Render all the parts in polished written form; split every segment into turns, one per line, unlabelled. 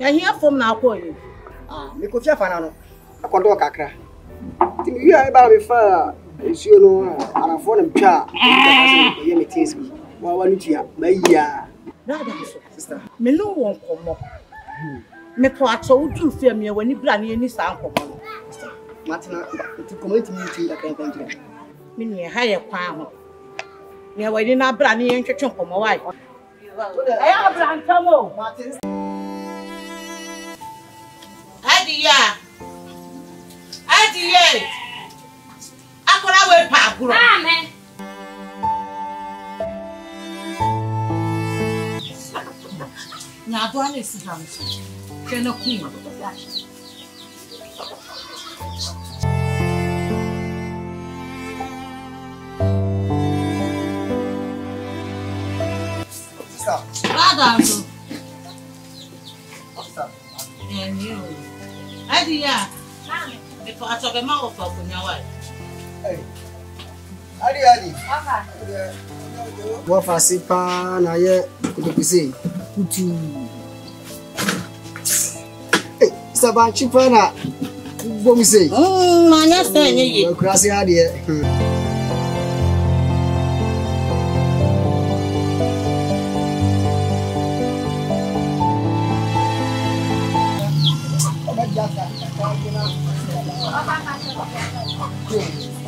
Ya here from now call you.
Me ko fia fana no. Akondo kakra. Ti mi wi ba me fa esuo no anafo na mpwa. Ye me tins bi. Wa wa nutua. Mayiya.
Brother sister. Me no won komo. Me po acho udu fia me wani bra na ni sa komo.
Sister. Matina ti community meeting da kan kan.
Me ne ha ye kwa ho. Me wani na bra na ye ntwetwe komo wa. Aya bra ntamo. Martin Adiye. Akora we pa guro. Amen. Na do ani si ham so. Ke no queen.
Stop.
Brother. Stop. And you. Adiya. If I talk about Kumwood.
Hey. Adi. Wa fasipa na ye kutupisi. Kutu. Hey, saba chipa na bomi say.
Manya say ye.
Krasi adi.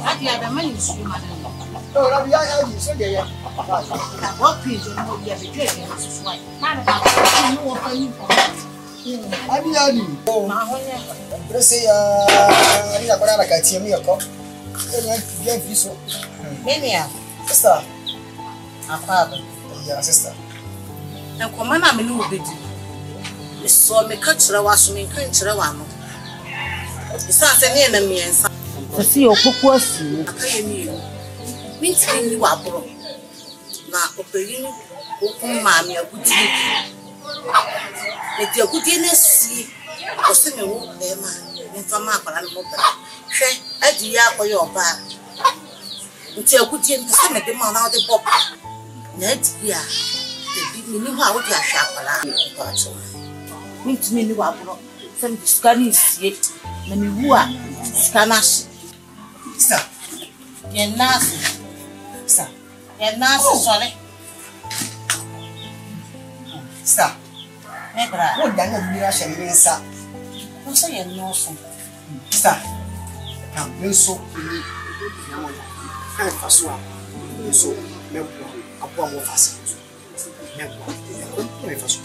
Adiya the money is you madam.
Oh, na biya adi so dey ya.
What page you know you be trading this why. Madam, you know what you for.
Adi. Oh,
Ma honya.
Prese ya ni akora na katie mi yako. Enya bien viso.
Menia.
Sister.
Afaba.
Yeah, sister.
Na koma na me no obedi. Me so me ka kire wa so me kan kire wa no. Isa se ne na miensa. Sisi okuku asu. Akaye mi yo. Minti ni wa bro. Na operi okun ma mi aguti. E ti aguti na si. O se me wo e ma. Nfa ma akwara no mo bra. Hwe adi ya akoye oba. Nti aguti nti se me de ma na o de pop. Na adi ya. De bi ni ho a wo di ahwa akwara. Minti ni wa bro. Sem diskani sie. Na mi wu a skanash.
Sister.
Ye nasi.
Sister.
Ye nasi sorry.
Sister.
Nebra.
Wo danga bira hye me nsa.
No say ye no so.
Sister. Na menso ni kan faso a. Menso mebo apo mo fase. Mebo. Ko faso.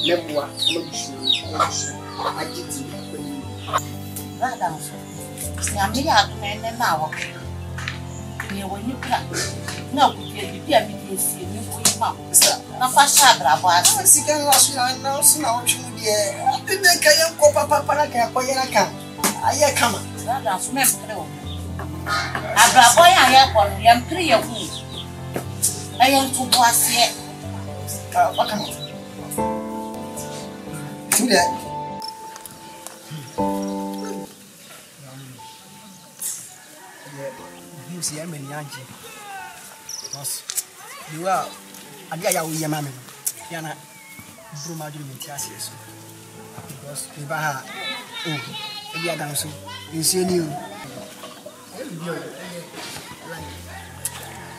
Mebo a mo bisu. Agiti.
Brother. Nyame ya adome na wo. Ye woni kra. Na ku ye bi a mi di esi ni wo yi ma. Na fa sha brabo a.
Sika na so na so na wo twu de. Bi be ka ye ko papa para ka ko ye na ka. Aye kama.
Brother, so me kre wo. Abrabo ya ye ko no ye mpre ye hu. Aye ntu bo ase.
Ka waka. Do that. You see, I'm in Yankee. You are. I got your mammy. Yana, Bruma, you mean Tiasius. Because if I had, oh, if you are down so, you see you.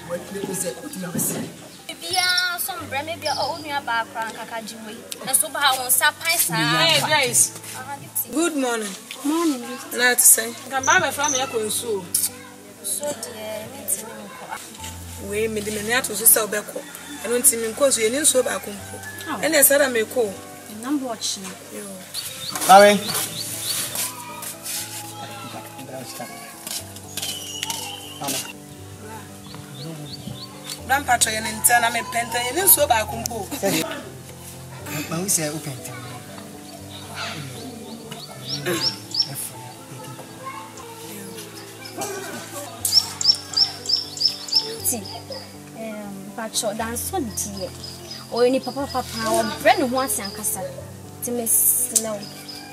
What is it? What you have said?
Yeah, some bread maybe old near background, Kakajimwe. And so, how on Sapai.
Hey, guys. Good morning.
Morning,
Not to say. Come by my family. So,
dear,
we made the minute to sell back. I don't see me because we didn't so back. And I said, I may call.
And I'm watching you.
Larry.
Grandpa, and tell me penta, and then so back.
But we say open.
But your dance one dear. Or any papa, or friend once and cassa. To Miss Snow.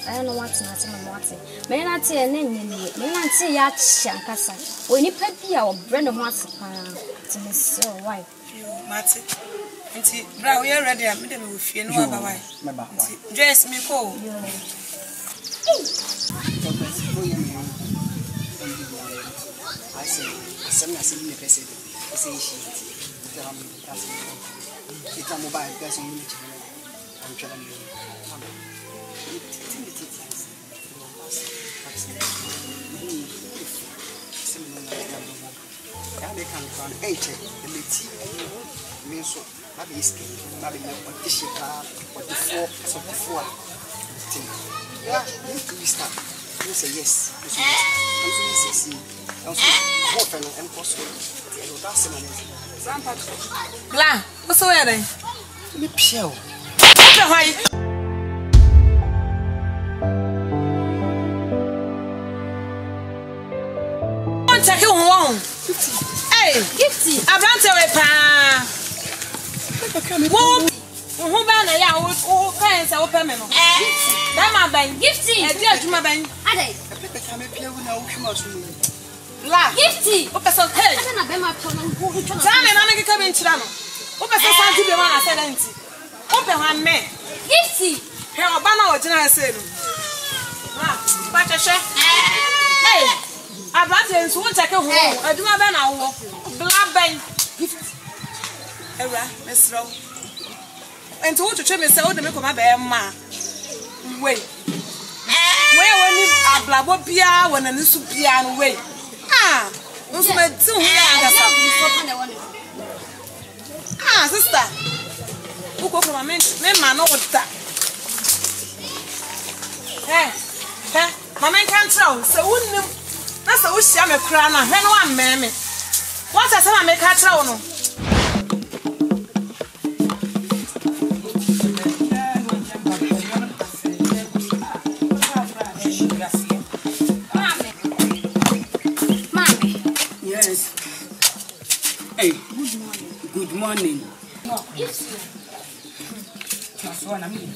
I don't know what's not in the water. May not say a name, may not say yat shankassa. Or any peppy or brand once to Miss Snow wife.
Matty. And see, Brown, we are ready. I'm meeting with you. No, my dress me cold.
I say, some I see in the person. I say, she it's a mobile person. I'm trying to they can find 8 and the tea means so. Maybe it's maybe what the ship what the 4 so before. Yeah, you to start. You say yes. I'm so often and possible. That's the
Blah, what's the wedding?
me show.
Check you home. Hey,
Gifty,
I ran to a pan. Who ban a young old kinds of permanent? Damn, Gifty, a dear to my bank.
Ade,
Gifty, what was okay?
I don't know my problem.
Tell me, I'm coming to them. What was the one I said? Open one man.
Gifty,
Here, Obama, what I said. But a chef. Hey. I brought in so take home. I do my banner walk. Black bank. Era, Miss Row. And to watch me say, oh, the make of my bear ma. Wait. Where when you are blabobia when a new piano way. Ah, those my 2 Ah, sister. Who go from a man? Man, know what that. Hey, my man can't tell. So wouldn't that's a wish I'm a crown. I know I'm mammy. What I say, I make her tell no.
Mommy.
Yes. Hey. Good morning.
No, yes.
That's what I mean.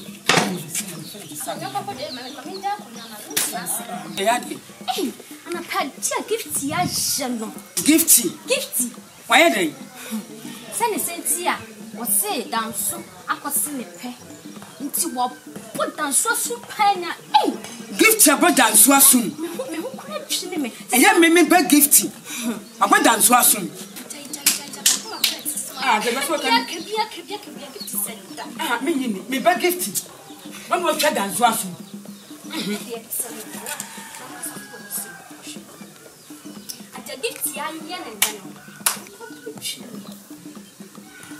Hey, I'm a pet. Gifty, I shall know.
Gifty.
Gifty.
Why are they?
Send a sentia. What say down so I could send a pet. Into what put down so panya. Hey,
Gift your brother and swasum. And yet, me beg gifty. My brother and swasum. Ah, that's what I mean. Me beg gifty. One more brother and swasum.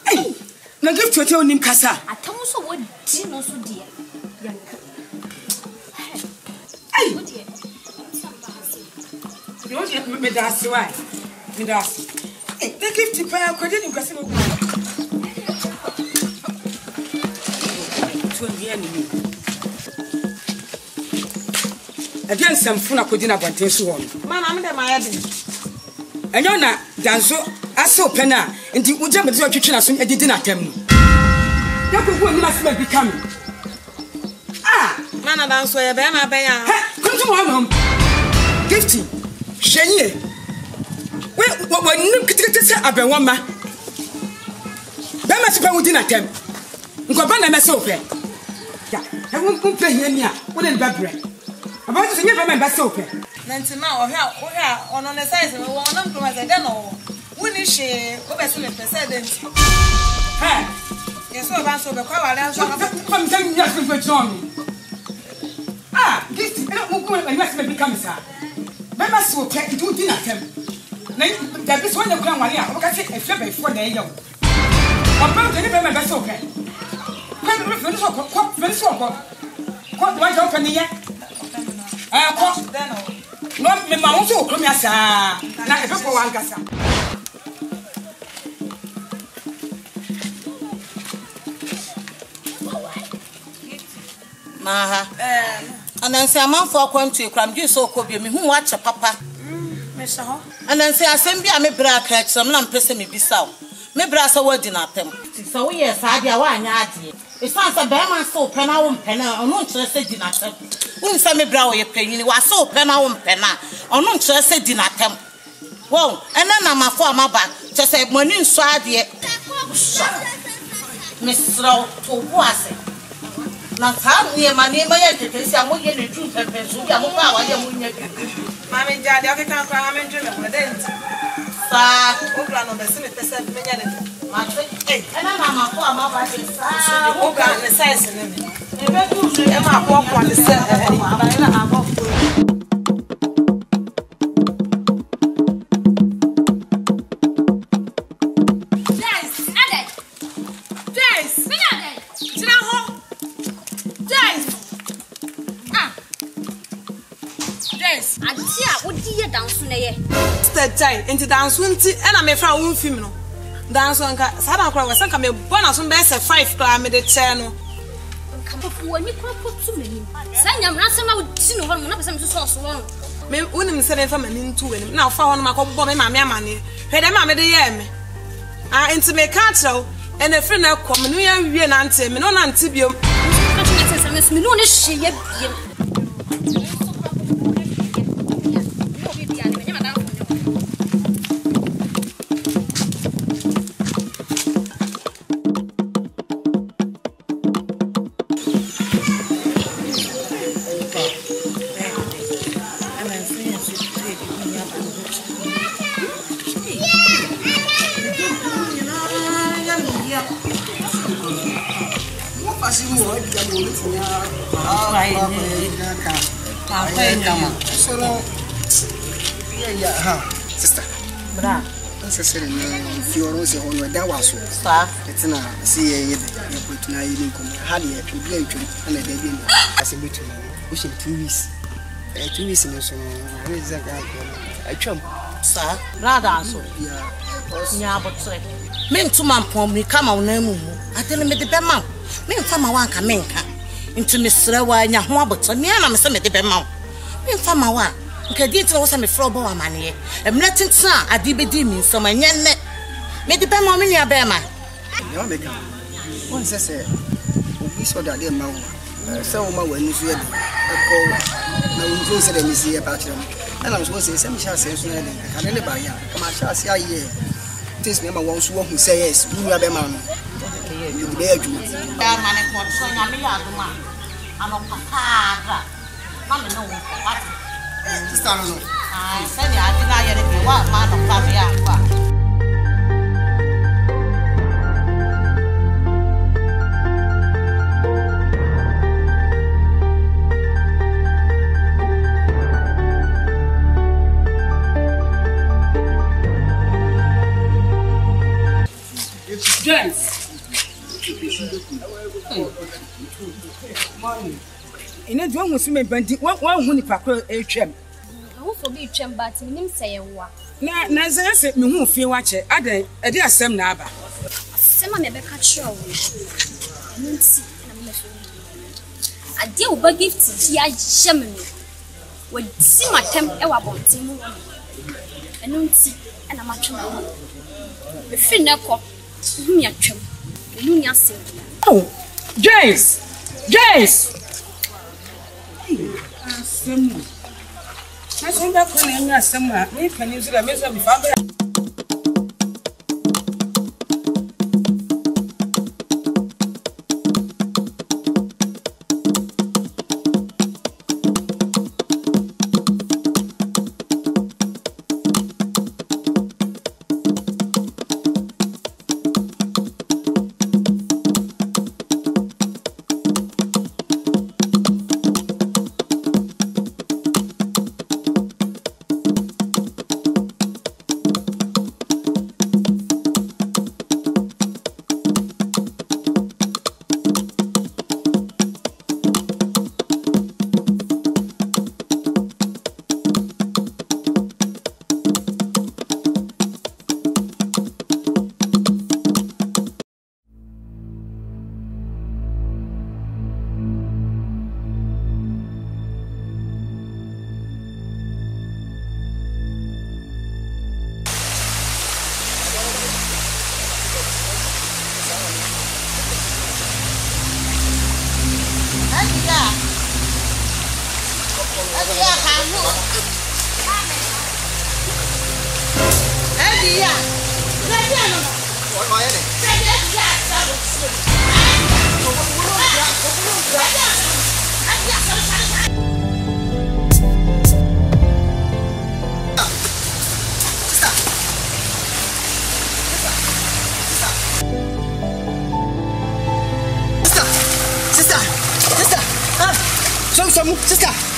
Hey, now gift your own name, Casa.
I tell you so what dinner so dear.
Hey, you want me to ask why? Me ask. Hey, the gift you pay a credit in Casino. To the enemy. Again, some fun I couldn't have attention on.
Man, I'm the my head.
And you're not done so. I saw Penna, and the Ujam is your kitchen as soon as you didn't attempt. who must be coming. Ah,
Mana dance where be ma be ya.
Come to my home. Gifty. Shenye. When you get to say Abewama. That must be within a temp. Ngobana mesope. Ya, I won't play here. Wouldn't that bread? About to remember soap.
Nantima on the size of one of them as I don't know. When is she over some president? Yes, so about so the power
I'm telling you, for John. Ah, this is not and must become sir. Remember so take it to dinner temp. That is one of them. I can say a flip before they yell. About to remember soap. Very so. What was open here? No, me ma unso okro mi asa na e pepo wan gasa
Maha anansi amanfo akwantu ekram gye so okobie me hu wache papa
me sha ho
anansi asem bia me bra ka kyerem na mpese me bisaw me bra sa wadi na atem so wo ye sa dia wa anya ade isansa be man so pena wo mpena ono nkyere se di na atem unsa me bra wo ye panyini wa so pena wo mpena ono nkyere se di na atem wo ena na mafo amaba kyese mani nso ade misro to boase na ta ye mani ma ye tetesi amo ye ne tru pepe so bia mo ba wa ye mo nya
mami jade o keka kwa mami ndwe me dent
sa
o bra no be se me pese me nya ne
ma tre ena na mafo amaba de sa
o bra ne size ne me
ebe du so
e ma po kwa ne se
aba abo
Stay into dance winti and I may fra un film. Dance on Sadan Crow was some bonus on best 5 climate the channel.
Come up when you come to me. Send your ransom out to no one of them to source one.
Me wouldn't send from an into him. Now for one of my bomb and my money. Head a mamma the yam. I into me cattle and a friend of common we are real auntie, me non antibio.
Me no she
Sister, bra, necessary if you are also on that was so. It's not see you put na you come. Hardly a blame to and a baby as a bit wishing 2 weeks. 2 weeks in so is a guy. I chum,
sir, rather so. Yeah, but men to man pom me come on name. I tell him the bema. Men fama wan ka menka. Into Mr. Wanya ho but me na me the bema. Men fama wa. Nke di tena wo se me frobo wa mane e. Emretin tena ade bedi mi so manye ne. Me de bema me nia bema.
Ya me ka. Won se obi so da de ma wo. Se wo ma wa ni so ye de. Ko na wo se de mi si e pa kire mo. Na so se me sha se so na de. Ka ne ba ya. Ka ma sha se aye. Things me ma won so wo hu say yes. Wu ya bema no. You be adwuma.
Ya mane ko so nya me ya aduma. Ano papa. Ma me no wo. What?
Sister no.
Ah, say ya di na ye de wa ma no pa me akwa.
James. Ina do hu sume bandi wan hu ni pakro etwem.
Wo for be twem but minim sey wa.
Na se me hu fie wa che adan e de asem na aba.
Sema me be ka kire wo. Nti na me fe. Ade wo ba gift ya jeme me. Wo si matem e wa bontin mu. Eno nti na ma twem wo. Me fi na ko hu ya twem. Enu nya se.
Oh, James.
Asemu. Asemu ba ko na nya asemu a me kan zira me so bi fa ba.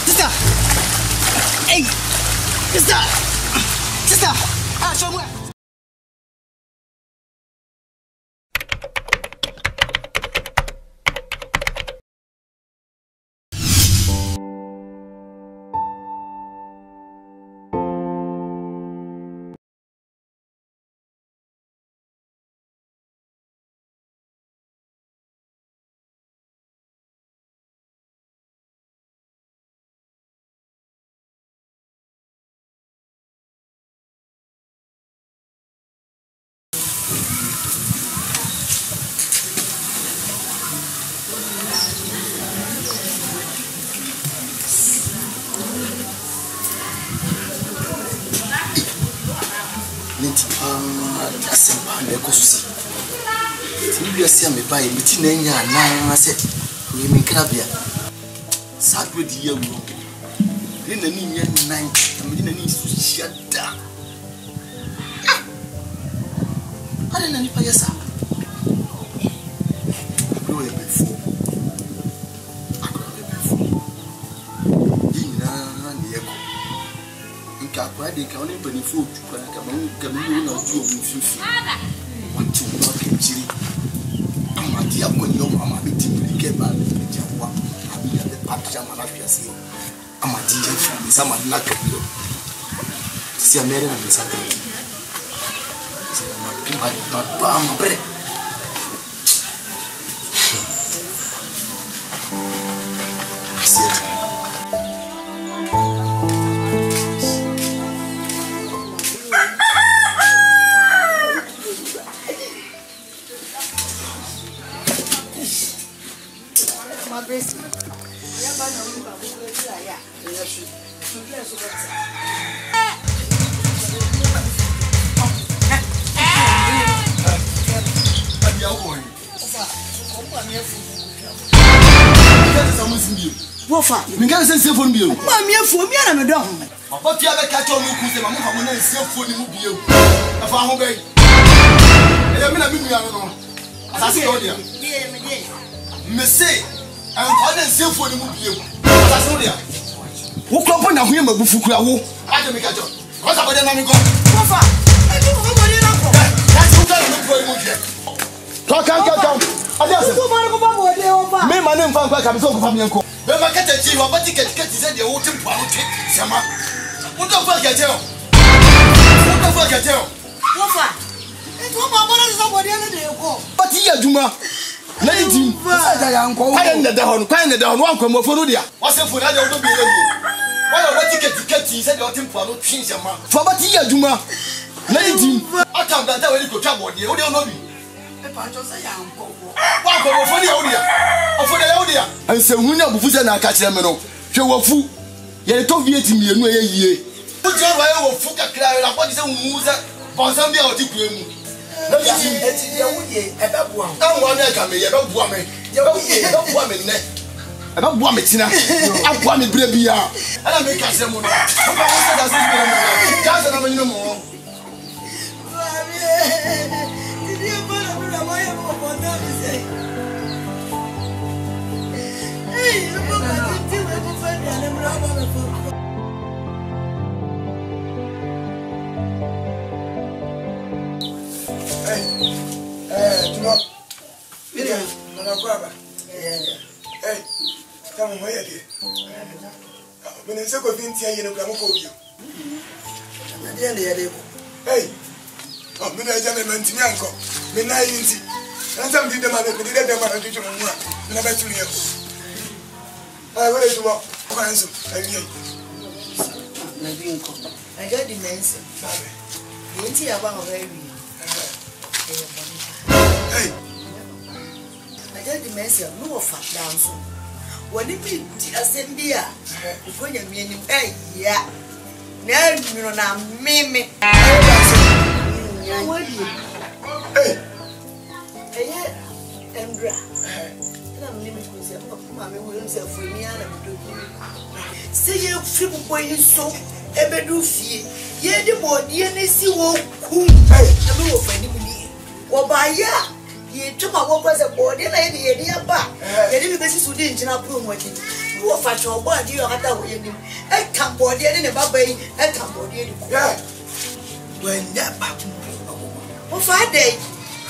Sister. Hey. Sister. Show me.
Sia me buy meti na nya na se we me krabia sadwe di yawu ni na ni nya nan me na ni su shada ale na ni pa yesa no e befo dina ni eko nka kwa de ka oni benefo tukwa ka ma na oju omu fifi wati mo kechiri dia ko yo mama biti ke ba dia wa abi ya de patja mala fiasi amadi je fi sama na kabilo si amere na mesa ka si ma pa ma bre
Wofa,
me can say phone bill.
Ma mi afu mi ana me do ho.
Papa tia be catch on ku say ma mo fa mo na say phone mu biu. Na fa ho be. E me na mi nua no. Asase do dia. Me say, am fa na say phone mu biu. Asase do dia.
Wo kropo na ho ye mabufu kura wo.
Aje me catch on. Ko sa bode na mi ko.
Wofa, e bi wo bode na ko.
That's who can go mu je. Come. Adios.
Wo ba ko ba bode wo ba.
Me ma ne mfa kwa ka me so ko fa me nko. Be ma kete chi wa ba ticket say de wo timpo anu twe sema wo do fa kete o
wo fa e to ba bora so body na de ko
ba ti aduma na di tim
sa ja ya nko
kwa ne de ho no anko mo fo no dia wa se fo na de wo do bi ye wa yo ba ticket say de wo timpo anu twe sema fa ba ti aduma na di tim aka mdanta we ni ko twa body wo de no bi
e pa cho sa ya nko
wa ko mo fo dia wo dia Ofo de yawo dia. Anse hunya bufu se na aka kire me no. Hwe wafu. Ye to vieti mienu yie. Ujo wa ye wafu kakra ye raport se hu se bonsan bia oti kure mu. Na bi ti
eti yawo ye ebebua.
Anwo na ka me ye bebua me. Yawo ye bebua me ne. Ebebua me tina. Abua me bre bia. Ana me ka se mu no. Papa wo se da se bi me. Ka se na me nyino mo.
Hey, oh, me na jana man timi anko. Me na yinti. Na sam di dem ame, me di dem ame tutu mo a. Me na betu ye. Ah, wele tuwa. Kwanso, ayi.
Na bi nko. I got the mense.
Sabe.
Yinti ya ba ho very.
Hey.
I got the mense no fa dance. Woni bi di asem bi a. Ukonya mi anim. Eh, ya. Na mi na meme.
Hey.
Hey, Andra. Na mimi kusia mama me wo nse afuni ana bidoki. Se ye fibu boy so ebedu fie. Ye de bodie na si wo kum. Na me wo fani mu ni. Wo ba ya ye tuma wo kwase bodie na ye de aba. Ye de bi besi so de nchina promo ati. Wo fa cho bo adi yo kata wo ye nim. E kan bodie ne baba yi, e kan bodie di.
Yeah.
When that back. Wo fa dey.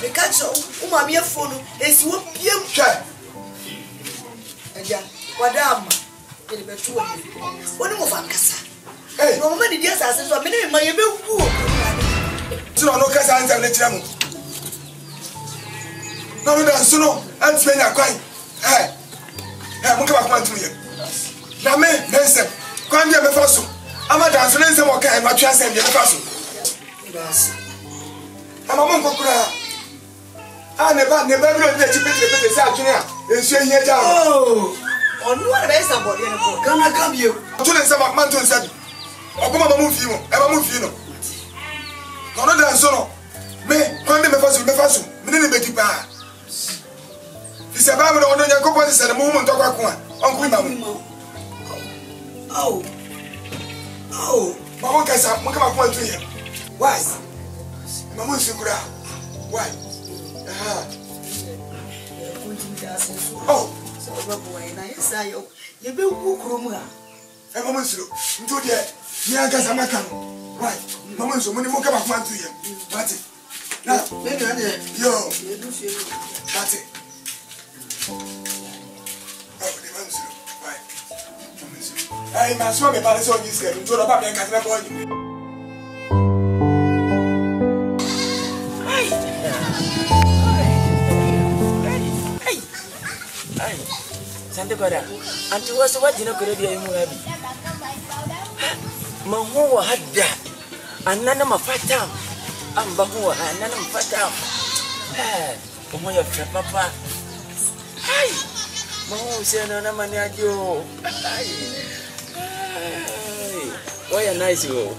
The catch o ma me phone esi wo piem
Try.
Eja, wadama. Ele betu woni. Woni mo fa kasa.
Hey.
No mama di dia sa so me ne ma ye be wu.
Tino no kasa anta le tira mu. No me dan so no, anti me nya kwan. Eh. Eh, mo ka ba kwan tu ye. Na me nsem. Kwan dia me fa so. Ama dan so nsem o ka e ma twa nsem dia me fa so.
Ibas.
Ama mo nkokura. Ah, ne ba bi lo de chi pete se atune a. Ensu ehia ja.
Oh. Onu wa be sa body ne ko. Kana kam ye.
Tu le nsem man tu nsem. Ogoma ma mu fi mo. E ba mu fi no. No dan so no. Me kwan de me fa so. Me ne be di pa. Fisa ba mo no nya ko po se na mo mu ntokwa ko a. Onku ma mu.
Oh. Oh.
Ba won ka sa mo ka ba ko antu ye. Why? Mama nsikura. Why? Oh,
so boy na yesa yo. Ye be wu krom ha.
e mama nsiro. Ntu de ni anga sa maka no. Why? Mama nso mo ni mo ka ba ko antu ye. Bati. Na,
Me ni ane.
yo.
Ye du fie.
Bati. Oh, ni mama nsiro. Why? Mama nsiro. Ai, ma so me pare so ni ske. Ntu ro ba me ka tra boy.
Ay, Sante Koda, anti wasu wajina kuredi ya imu habi. Mahuwa hadda, anana mafatam. Ambahuwa, anana mafatam. Umo ya papa. Ay, mahuwa usena na mani ajo. Ay, waya nice wo.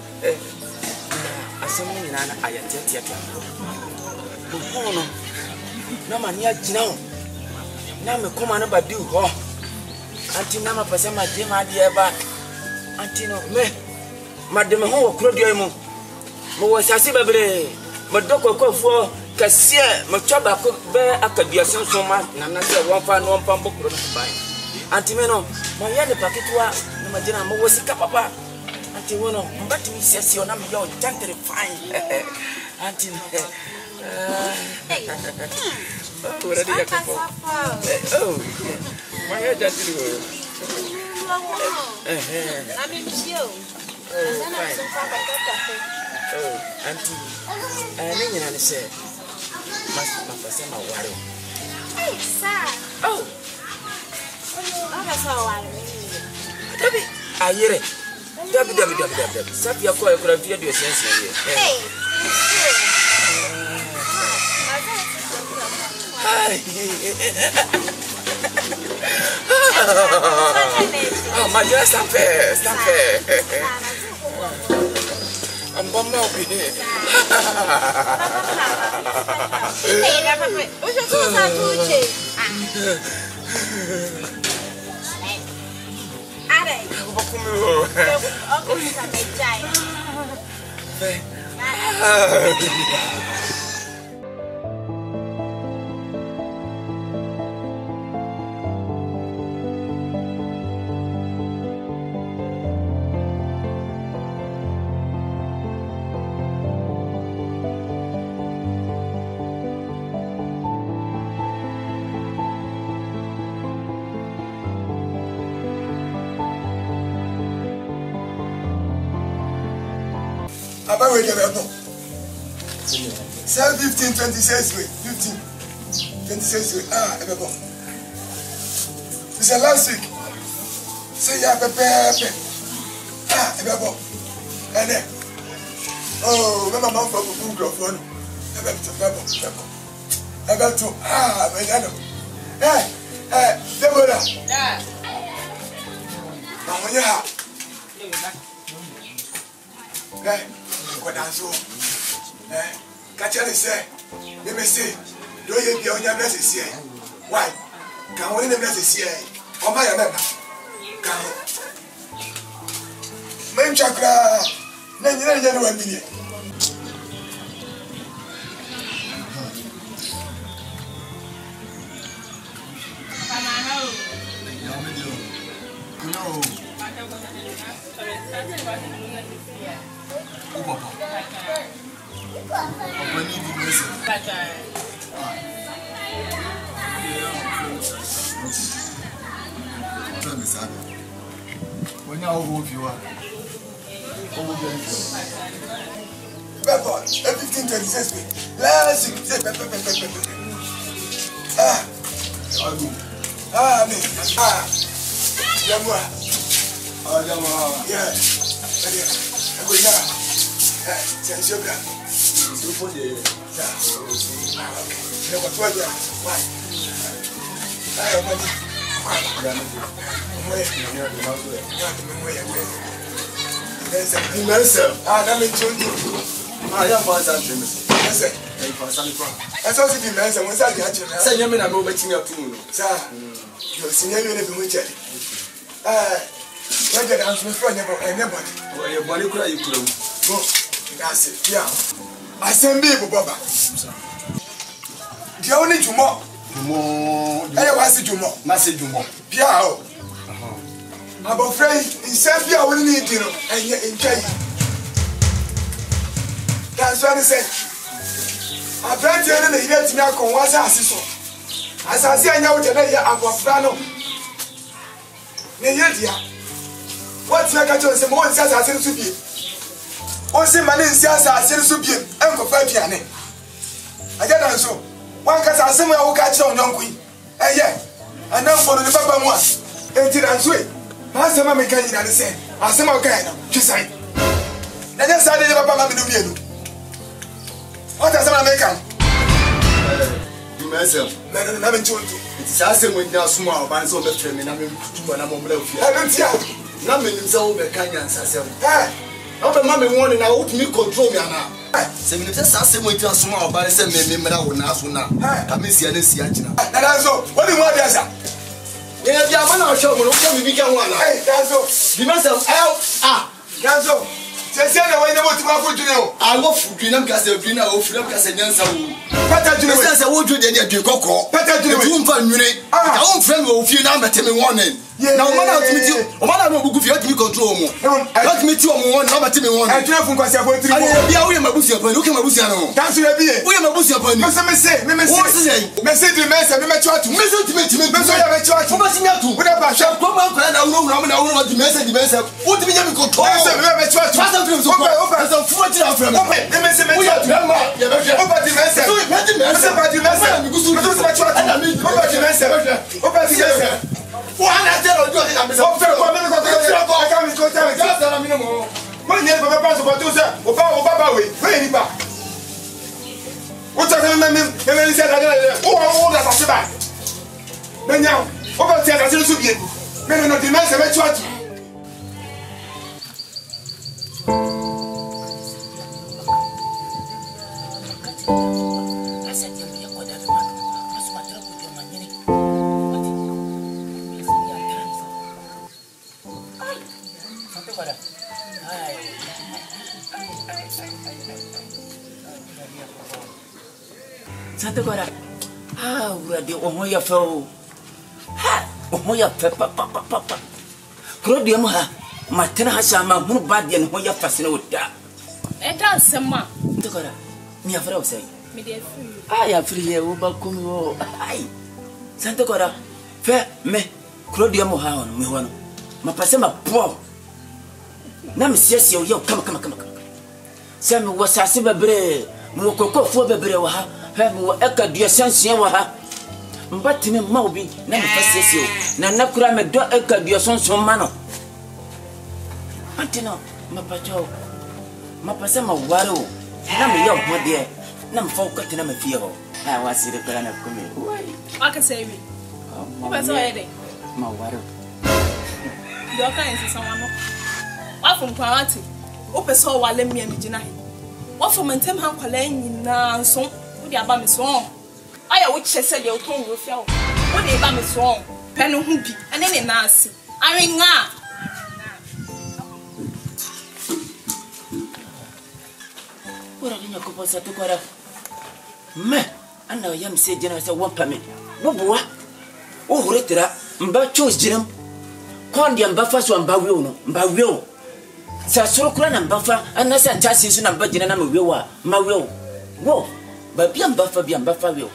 Asamu ni nana ayatia tia. Buhono, na mani ajinao. Na me koma na badu ho anti na ma pese ma de ma de ba anti no me ma de me ho wo kro dio mu mo wo sase bebre mo dokoko kase mo choba ko be akadua senso ma na se won fa no pam bokro no bai anti me no mo ye ne paketwa na ma jina mo wo sika papa anti wo no mbati mi sese na me yo jantere fine anti no oh, ready to go. Oh, my head just to go.
I'm in you.
Oh, auntie, I didn't understand. My person, my water.
Hey, sir.
Oh,
That's all I
Debbie, I hear it. Debbie. Sapia call a crab here to a sense here.
Hey.
Hi. Oh, my dear, stand fair. I'm bomb now.
About where you are 15, 26 way. 15, 26 way. Everyone. It's a last week. Say ya pepe. Everyone. And then. Oh, remember mom for Google phone. Everyone. Hey, Deborah. Yeah. Mama, yeah. Hey. Kodanso kachari say me say do ye bia onya bless see why kan woni na bless see o ma ya na kan men chakra na nyina no wambie
When you are 1526 last week say I'm afraid in Serbia we need you and you enjoy. That's what I said. I bet you in the year to me was as I say, I know today I'm a frano. What's like I told some more says I said to be. What's the man in Siasa I said to be Uncle Fabiane? I get on so. One cause I somewhere will catch on young queen. And yeah, I know for the Papa once. And did I sweet? Master Mamma can you understand? I some okay, just say. Then I started about Mamma Nubian. What does I make up? You myself, man, I'm told you. It's just when you're small, but so much training. I'm going to I don't see. Nothing is over kindness. I said, I'm a mammy warning. I want me control me now. 7 just when you're small, but I said, maybe I will not soon now. I miss you and see Angela. And I saw what do you want, yes? Yeah, I'm not sure when we can one. Hey, that's all. The myself out. That's all. Say, I never to my foot, you know. I love Greenham Castle, Greenham, or Philip Castle. Better to the sense I would do the Coco. Better to the room for me. Our own friend will feel now, but tell me warning. Now, one out to meet you. One out of you have to control more. Let me tell you one, number to me one. I don't know what I'm going to be. I am a bush upon you. Come a bush. That's what I am a bush upon you. Message, message, message, message, What
Men no demand se metu atu.
Santa Cora. Ah, urade ohoya fo. Ha, ohoya fe papa. Krodia mo ha. Matena ha sama hunu badie ne hoya fasene oda.
E dan sema.
Santa Cora. Mi afra o sei.
Me dey free.
Ah, ya free e wo ba komi wo. Ai. Santa Cora. Fe me Krodia mo ha on me ho no. Mapase ma po. Na me siesie o ye kama. Se me wasase bebre. Mo kokofo bebre wa ha. Mo eka dua sansie wa ha. Mbatime ma obi na me fasiesie o. Na nakura me do eka dua sonson ma no. Antino mapacho. Mapase ma ware o. Na me ye ho de. Na me fa kwete na me fie ho. Ha wasire kora na komi. Wai.
Aka say we. Wo be so ye de.
Ma ware.
Do ka yin se no. Wa fun kwati. O pe so wale mi amigina he. Wa fun mentem han kwala nyina nso. Wo di aba me so. Aya wo chese de o ton wo fia wo. Wo di aba me so. Pe no hu bi. Ene ne na ase. Arenga.
Ora dinya ko posa to kora. Me ana ya mi se jena se won pame. Wo boa. O huretira mba chose jiram. Kon dia mba fa so mba wi no. Mba wi o. Sa soro kura na mba fa ana se antasi so na mba jena na me wi wa. Ma wi o. Wo ba bia mba fa wi o.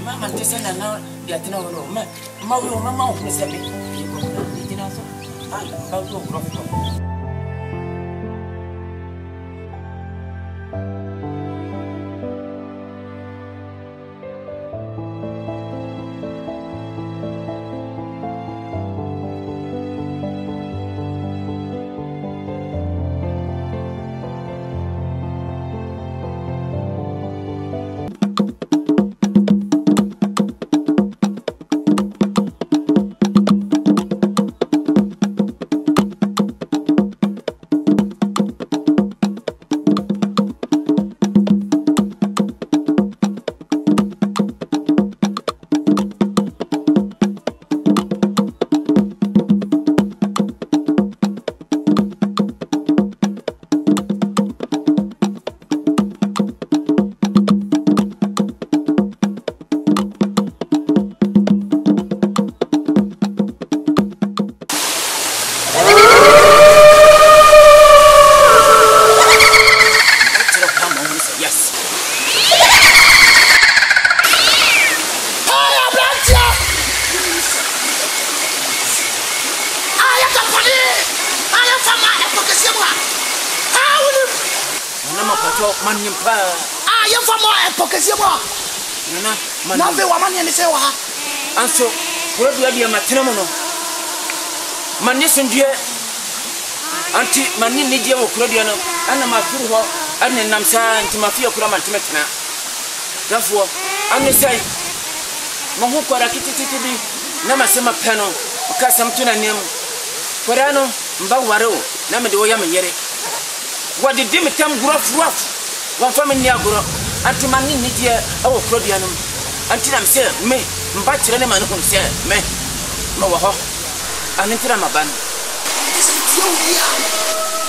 Mama tese na na dia tena no. Ma wi o mama o se be. Jena so. Ai mba wi o ro. Anso produit dia matena mono manni sundie anti manni ni dia wo produit no ana ma furu ho ana namsa anti ma fie kura mantime tena dafo ane sai mo ho kwara kitititi bi na masema peno ka samtu na nem kwara no mba ware o na me de wo ya me yere wadi di metam guraf wa fami ni aguro anti manni ni dia wo produit no anti na mse me mba kire ne manu kunse me no wo ho anintira maban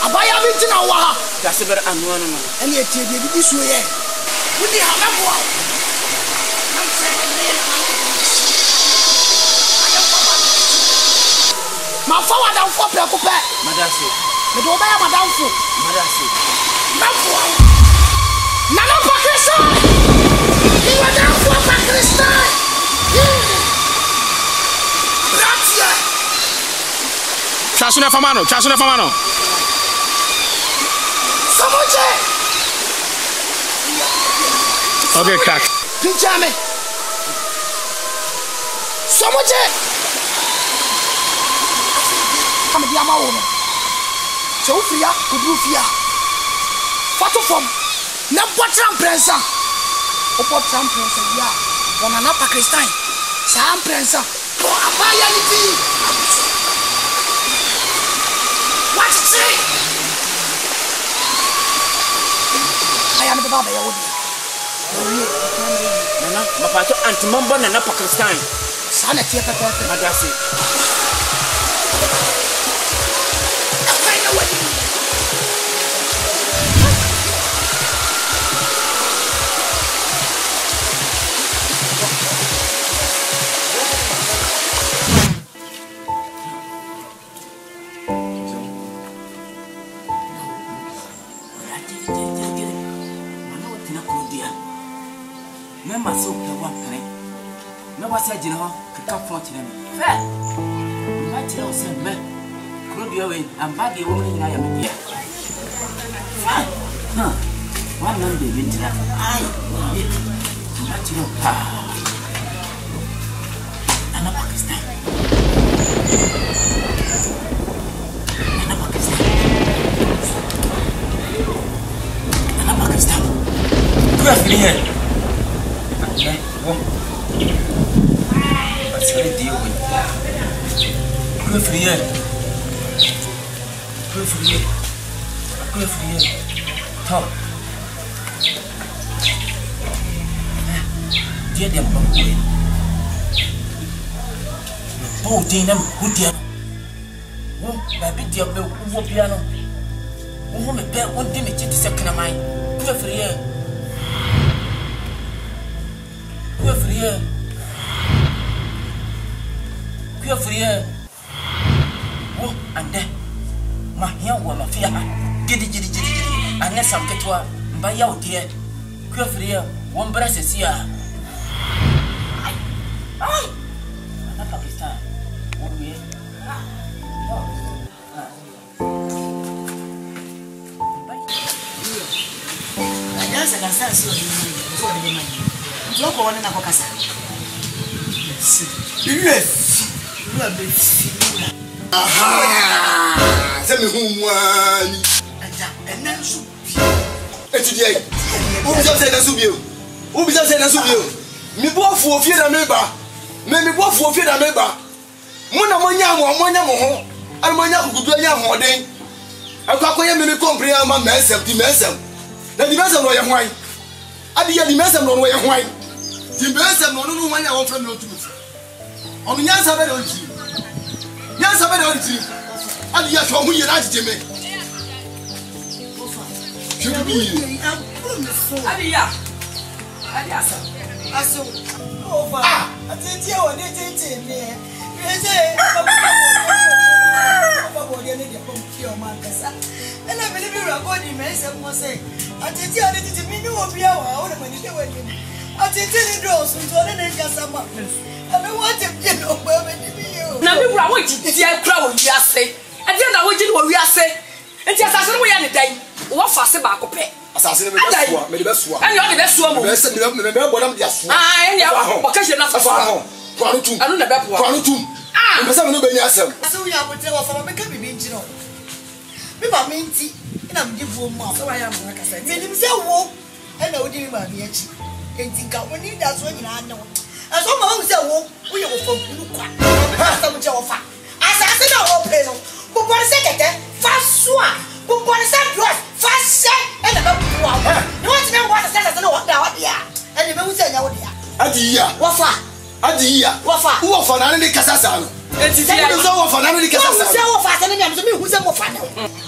abaya binti na wa ha
ka seber anu anu no
ene etie bi bi so ye wudi ha mabo ma fa wa dan fo pe ko pe
madase
me do ba ya madam fo
madase
mafo na no pakisa ni wa dan fo pakista
Chasune famano.
Samoche.
Okay, crack.
Pinchame. Samoche. Kama dia ma wono. So fia, kudu fia. Fato form. Na potram prensa. O potram prensa ya. Wana na Pakistan. Sa prensa.
Nana, Mapato Antimamba Nana Pakistan.
Sanity,
Madasi. Remember, so the one thing. No one said, you know, could come for them. Fair. My tell said, man, could you away and bag the woman I am here. Fine. Huh. One man be winter. I, but you know, I'm a Pakistan. I'm a Pakistan. Good afternoon. That's very deal with. Good for you. Good for you. Good for you. Top. Dear them, boy. Oh, Dinam, good dear. Oh, baby, dear, who piano. Oh, my bear won't diminish the second of mine. Good for you. Good for you. Good for you. Oh, and then my young woman, fear. Giddy. Unless I'm get to her, by out dear. Good for you. One breast is here. I'm not Pakistan. What we
Yes, I can stand so. Look on and a casa.
Yes. Aha! Tell me who won.
And then soup.
Today, who just said that's you? Who just said that's you? Me both for fear and neighbor. Maybe both for fear and neighbor. Mona Monya, and Monya could do a more day. I can't really comprehend my myself, the messer. Then the messer were white. I did the messer on way white. The messer no one I want from you. On the answer, I don't see. Yes, I don't see. And yet, from who you like to me. Should be you.
And I believe you are going to mess up, must say. I tell you, I didn't mean you will be our own when you do it. I tell you, draws into an income. I don't want to get over you. Now, we want to see a crowd, you say. I didn't know what we are saying. And just as we are in the day, what fast about pay. Assassin, the best one. And you're the best one. Remember what I'm just. I know, because you're not far home. I don't know. Ah, I'm going to be yourself. So you have to tell us about becoming being. People mean tea, and I'm giving you more. So I am like I said. Made himself walk, and I would give him a bitch. And think out when you that's when I know. As some of them walk, we will from Luca. Some offer. As I said, I'll pay no. But what is it? Fast swan. But what is that? Fast set and about wow. You want to know what I said? I don't know what they are. And the moon said, Adia. Wafa. Adia. Wafa. Who of an enemy Casasano? It's all of an enemy Casasano. Who's a more fun?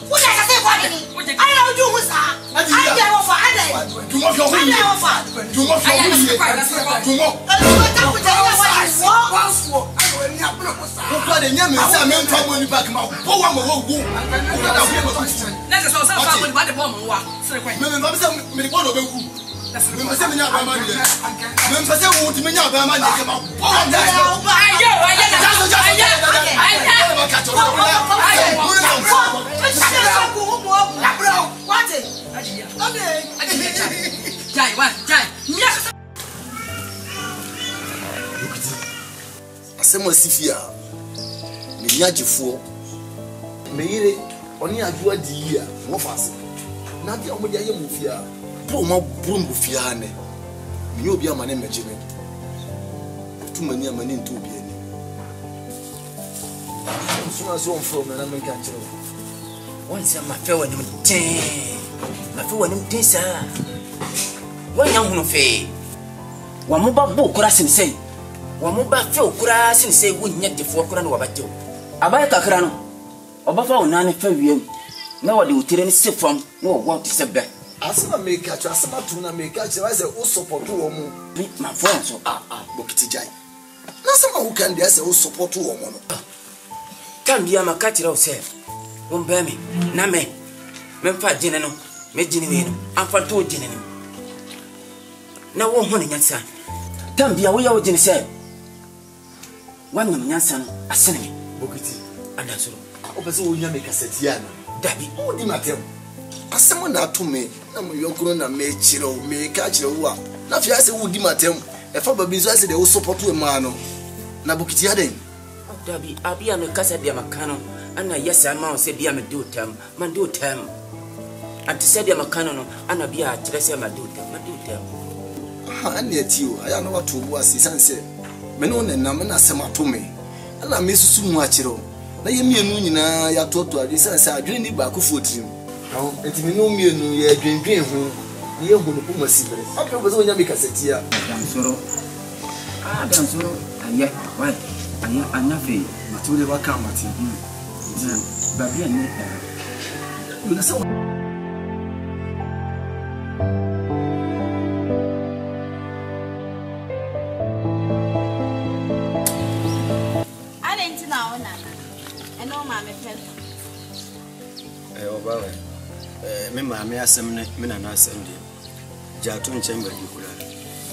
What I say, I don't do who's that. I don't offer. Do not your way. Do not your way. Do not. The name is a man from when back my poor woman will go. Let us also find what the woman was.
Asemo sifia me nyagefo me yire oni adua di ya mo fase na dia omo dia ye mu fia pro ma brum fia ne me obi amane meje me tu mani amane ntu obi ani so so from na make a chiro.
Once my fair one ten. My fair one ten sir. When young fe. Wa mo ba bo kura sin sei. Wa mo ba fe okura sin sei wo nya defo okura no wa ba tew. Abaye kakra no. Obafa wo nane fa wiem. Na wa de otire ni sefam na wo want se be.
Asema make a chiro, asema tu na make a chiro, I say o support wo mo.
My friend so
Bokiti jai. Na asema who can dey say o support wo mo no.
Kan biya makatira o se. Wo mba me na me fa jine no, me jine we no. Amfa to jine no. Na wo ho ne nyansa. Kan biya wo ya wo jine se. Wanyam nyansa no asene me.
Bokiti
Adasoro.
Obese wo nya make aseti ya no.
Dabi
O di matem. Asema na to me na mo yonkro na me chiro me ka chiro wo a. Na fi ase wo di matem. E fa babi so ase de wo support we ma no. Na Bokiti aden.
Dabi abia me kasa bia makano ana yesa ma o se bia me do tam man do tam anti se bia makano no ana bia kire se ma do tam
ha ane ati o aya no wato bo ase sanse me no na nam na sema to me ana me susu mu akiro na ye mienu nyina ya toto ade sanse adwene ni ba ko fotirim ho enti me no mienu ye adwendwen ho ye hu no puma sibere ape bo so nya me kasetia
dansoro aye why anafe
matule waka mati
babia ni
mina sa
Obawe me maame asem ne me na asem de jato nchemba dikura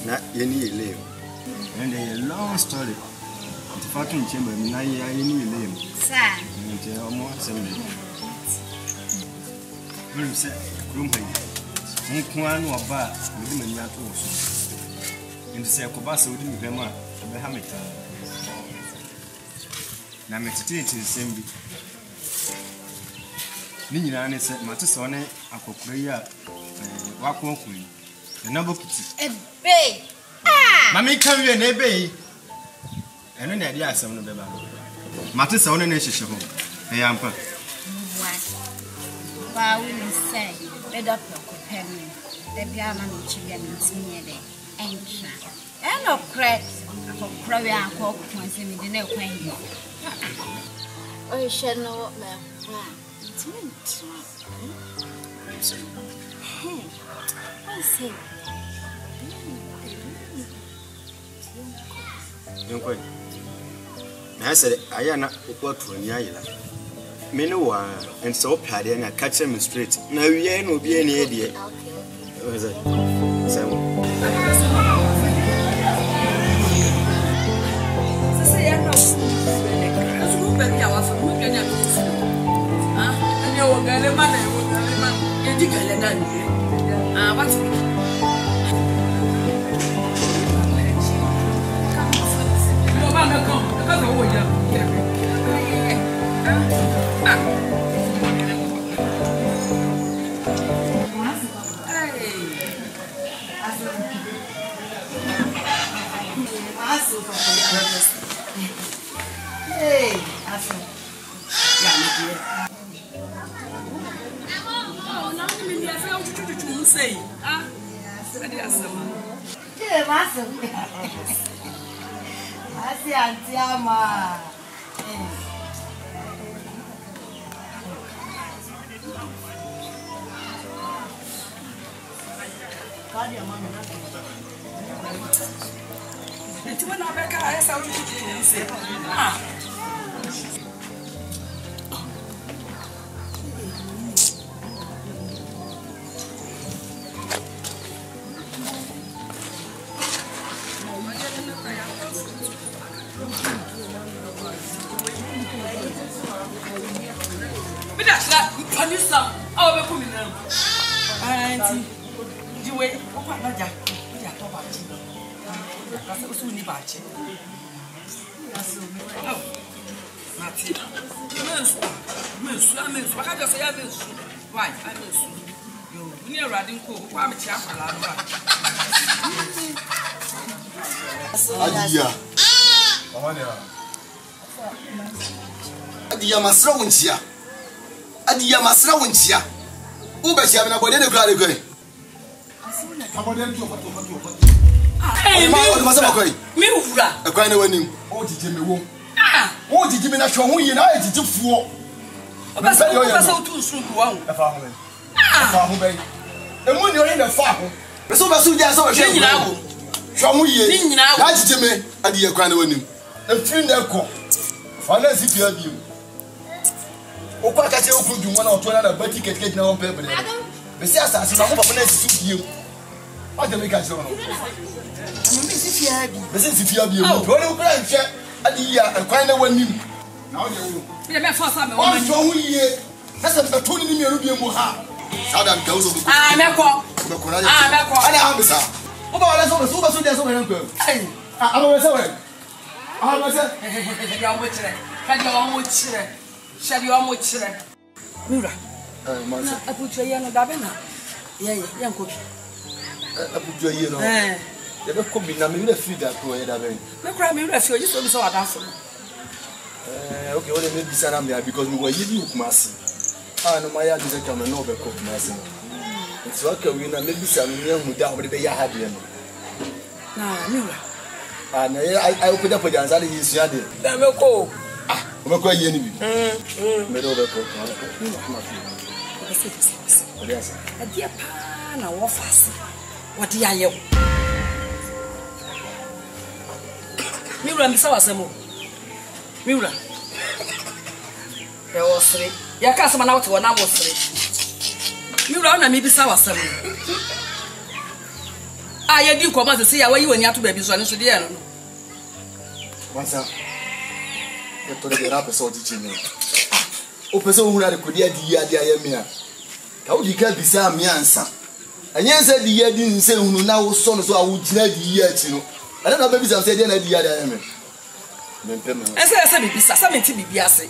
na yeni yele
and a long story the fucking chamber na yeni yele
Sir.
nje omo asem de me se rumpa yi nko anu oba me di mani ato so nti se ko ba se odi mi bema be ha meta na metete nsembi ni nyina ne se mate so ne akokoro yi a wakonkuri na Bokiti
Ebe.
mami kan wie na ebe yi eno na ade asem no beba mate so ne hyehyɛ ho yampa
Wa we say better prepare me the bia na me chibia me tinye de entra eno crack akokoro we akokoro se me de na kwan yi
o she no me I say
yonkoi na say aya na okwato ni ayila me no wa and so pade na catch me straight na wie na obi ene e de
Adi ya masra wonchia. Adi ya masra wonchia. Ube chia na bode de kra de koi. Abode ntu ofato.
Eh,
ma masama koi.
Mi wura.
E kwan na wanim. O jije mewo. O jije me na hwe ho yi na jije fuo.
Obasa utu suru wa ho.
E fa ho me. E fa ho be. E mu ni o na fa ho. Me so ba su ja so hwe.
Nyina wo.
Hwe ho yi.
Ni nyina wo.
Na jije me adi ya kwan na wanim. E fi na ko. Fa na si pia bi. O kwa ka che o ku dwuma na o to na ba ticket ticket na on pepe. Me si asase na mo papa na si su bi. O de me ka che no.
Me si fia bi.
Me si fia bi. O de o kra nhwe adi ya kwan na wanim. Na o de wo.
Me force me
o so hu ye. Na se be to ni mi bi mu ha. Sada nka uzo bu.
Meko.
Meko na.
Meko.
Ana ha bisa. O ba wala so so de so me nko. Aba se we. Aba se.
Ya mo chire. Kadi o mo chire. Shadi o mo chire. Mira.
Ma se.
Apucho ye no da be na. Ye nkobi.
Apucho ye no. Ye be ko bi na me free da ko ye da be.
Me kra me free o ji so bi so wadanfo.
Okay, what they bisa na me because we were yedi ukumasi. No my yard is a camera no be ko ukumasi. It's okay we na me bisa me hu da obede be ya ha de no.
Na Mira.
Na I open up for the answer is ya de.
Da me ko.
Me ko ye ni bi. Me do be ko. Yes.
Adia pa na wo fase. What dia ye. Mira mi sawa semo. Mira. Ya wasre. Ya ka sama na wote wona wasre. Mira na mi bi sawa semo. Ya di ko ma se ya wayi wani ato ba bi so ne so de ya no.
Wansa. Ya to de rap so di chini. O pese o hura de kodi adi ya de ayamia. Ka o di ka bisa mi ansa. Anyense di ya di nse hunu na wo so no so a wo gina di ya chi no. Ana na ba bisa se de na di ya de ayamia.
Ese bibisa sa menti bibiase.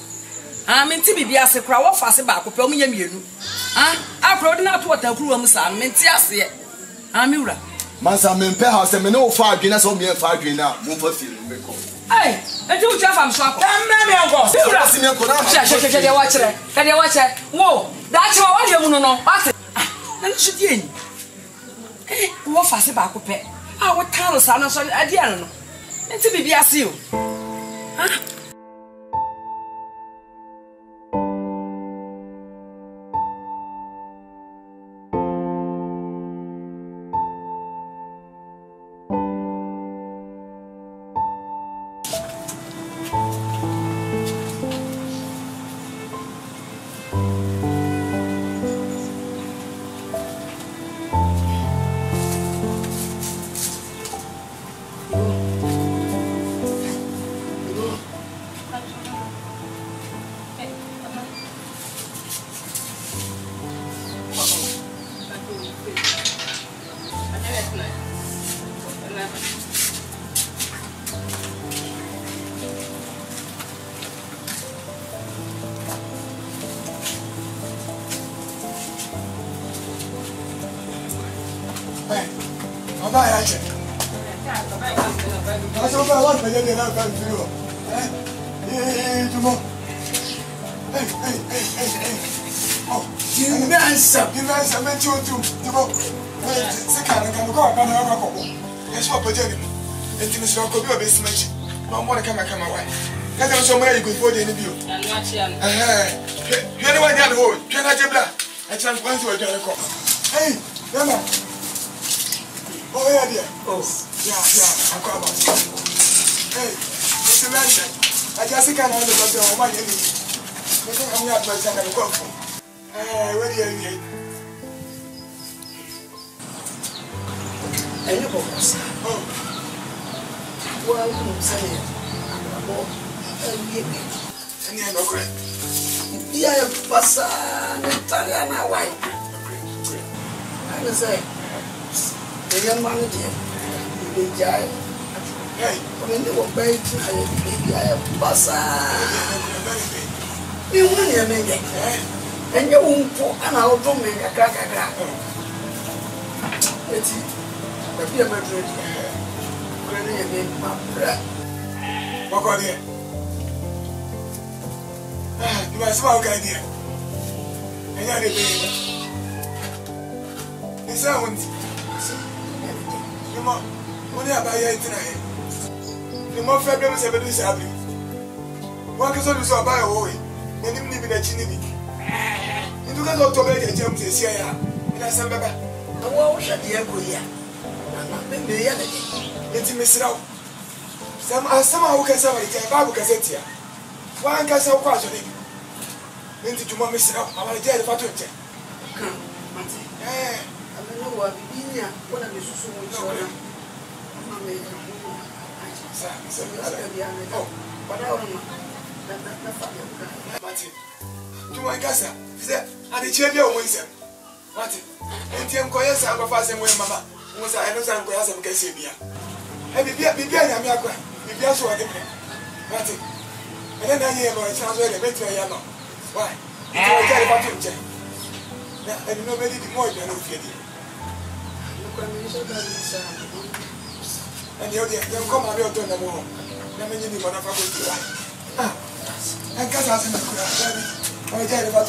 Menti bibiase kra wo fase ba ko pe o nya mienu. Akra odi na to wata kru am sa menti ase ye. Miura.
Mansa mempe house me no fa adwena so me fa adwena mo fa fi me ko.
Enti u cha fam so akọ.
Me ngo. Miura si me ko na.
Che de wa kire. Ka de wa che. Wo, da che wa de mu no no. Ate. Na nso di eni. Wo fase ba ko pe. Wo tan sa no so ade ano no. Menti bibiase o.
Oh, yeah, dear. Oh, yeah, I'm quite about it. Hey, Mr. Rancher, I just can't handle the money. I'm not my son. I'm going for. Where are you?
And you go, oh, well, I'm saying, I'm going and you're not great. Yeah, Passa, Italiana, white. I say, the young man, the giant. Hey, when they were bait, I Passa. You want to make it, and you won't put an out to make a crack. Let's see. Be a Madrid. Granny, my breath.
What are you? my small guy there. And I did it. It's a one. What are you tonight? The more problems ever do is happening. One can always buy a way, and even live in a chinny. You do not to make a jump to see ya. And I said, Baba, I won't shut the echo here. I'm not been the other day. Let him miss it out. Somehow who can say a Bible cassette here. One can say, quite a name. Then did you want miss it out? I'm a dead for 20. Come, Matty. I don't know what be here. What am I so much? Oh, but I don't know. Martin, to my casa, is that I did change your ways. Martin, and Tim Coyas, I'm a fast and way, Mamma, was I know some Coyas and Cassibia. Have you been behind America? If you are so different, Martin, and then I hear my chance where they went to a yellow. Why? I tell about him, Jay. And nobody did more than a few. And you're come out of the wall. Never knew what I'm going to do. I guess I was in the crowd. I tell you about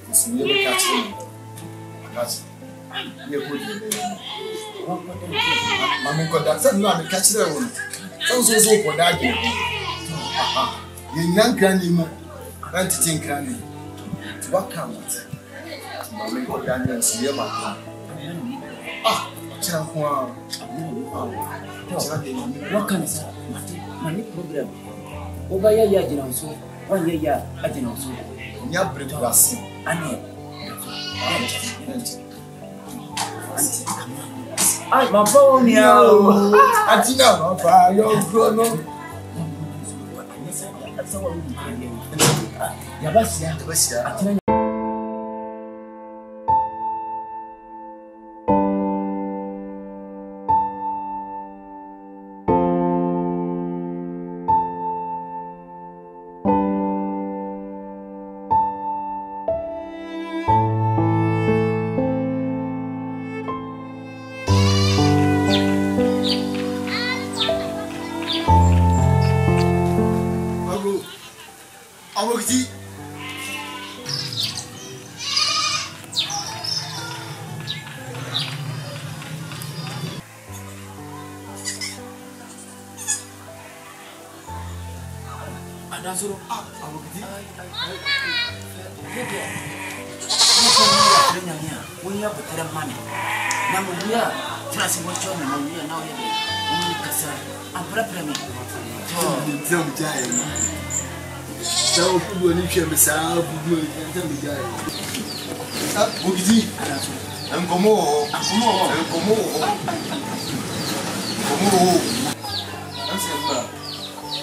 Listen, you never catch me. Catch. You put it. Mammy got that. No, I'm catching that one. Sounds so for that. You young granny, man, to think granny. What comes? Mammy got that and see your mother. Ah,
what can I say? My problem. Over here, you know, so 1 year, I didn't know so.
You have break glass.
I'm a bone now.
I didn't know about your grown. Yabasia.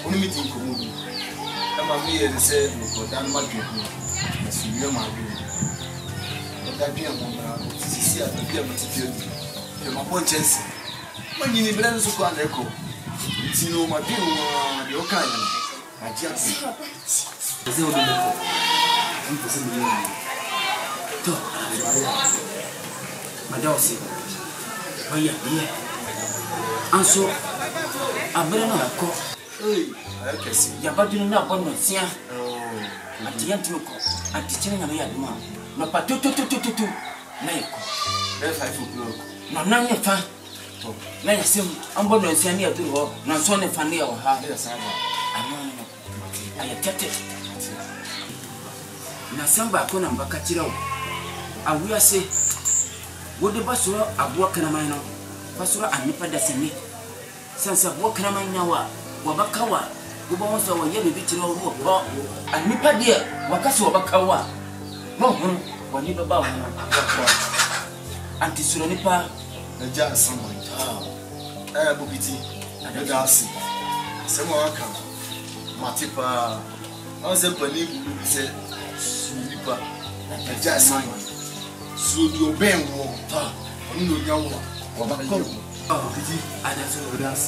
Only meeting Kumwood. I'm here to say, "But I'm not doing it." As you know, my baby. But I'm here to see a bit of material. My poor chance. When you need to go and echo, it's no my deal, your kind. I just say, my dog said, "Oh, yeah, and so I'm better not go. Okay, see, you're about to know about Monsieur. At the end, to go at the chilling of the other man. No, but 2 Make 5 o'clock. No, none of fun. Now, I'm going to send you to her. No, so the family or how there's I get it. Now, some back on and back at you. I will say, what the Basura are walking a mine. Basura and Nipa Destiny. Since I've walked a mine now, Wabakawa, who wants our yellow bitch and Nipa dear, Wakasu Wabakawa. No, when you about Auntie Suranipa, the jazz someone. Bukiti, and the Darcy. Someone come. Matipa, I was a believe you said, Sunipa, the jazz someone. So you obey war, you know, young one. Oh, did you? I don't know that's.